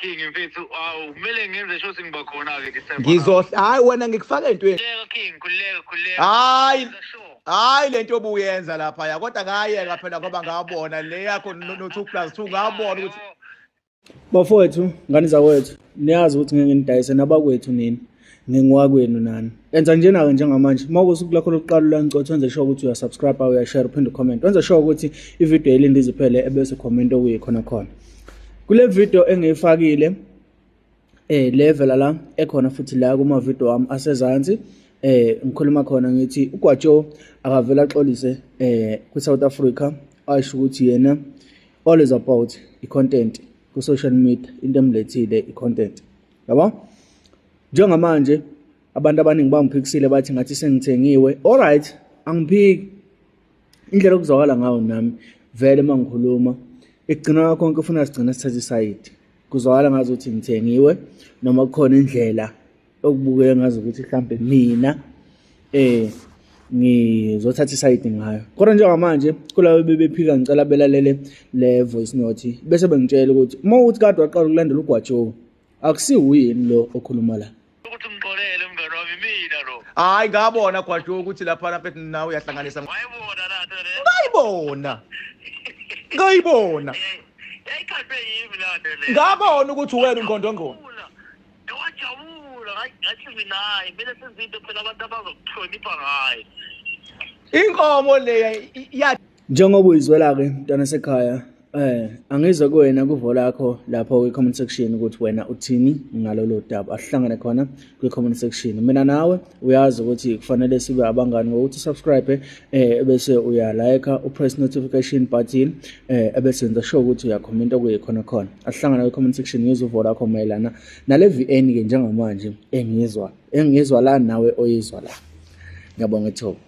King mfethu kumele ngenze sure ngiba khona ke December. Hayi wena ngikufaka entweni. King khuleka. Hayi lento obuyenza lapha ya kodwa ngayeka phela ngoba ngabona le yakho no 2+2 ngabona ukuthi bafowethu ngani zakwethu niyazi ukuthi ngeke nidayise nabakwethu nini ngingiwakwenu nani enza njena ke njengamanje mawukusuku lakho lokuqala lancotho wenze sure ukuthi uyasubscribe uyashare uphinde comment wenze sure ukuthi ivideo elinde iziphele ebese comment okuyikhona khona kule video engiyifakile level la ekhona futhi la kuma video wami asezansi ngikhuluma khona ngithi uGwajo akavela axolise ku South Africa asho ukuthi yena always about i-content ku social media into emlethile i-content yabo njengamanje abantu abaningi bangiphikisile bathi ngathi sengithengiwe alright angiphiki indlela okuzwakala ngawo nami vele mangikhuluma igcina konke ufuna sigcina sithatha iside kuzwakala ngazo ukuthi ngithengiwe noma kukhona indlela okubukeka ngazo ukuthi mhlambe mina ngizothatha iside ngayo kodwa njengamanje kulawe bebephika ngicela belalele le voice note bese bengitshela ukuthi uma uthi kade waqala ukulandela uGwajo akusiwuyini lo okhuluma la ukuthi ngixolele mngani wami mina lo. hayi ngabona Gwajo ukuthi lapha mfethu nawe uyahlanganisa Wayibona lapha le. ngayibona Yayikhabe yimi lado le. ngabona ukuthi wena ungqondongqondo Wajabula ngathi mina hayi mina sezinto phela abantu abazokuhlonipha ngayo. inkomo le njengoba uyizwela ke mntana sekhaya angizwe kuwena kuvo lakho lapho kwi comment section ukuthi wena uthini ngalolo daba asihlangane khona kwi comment section mina nawe uyazi ukuthi kufanele sibe abangani ngokuthi subscribe bese uya like upress notification button bese enza sure ukuthi uya comment okuyikhona khona asihlangane kwi comment section ngizovo lakho mayelana nale VN ke njengamanje engizwa la nawe oyizwa la ngiyabonga ethoba.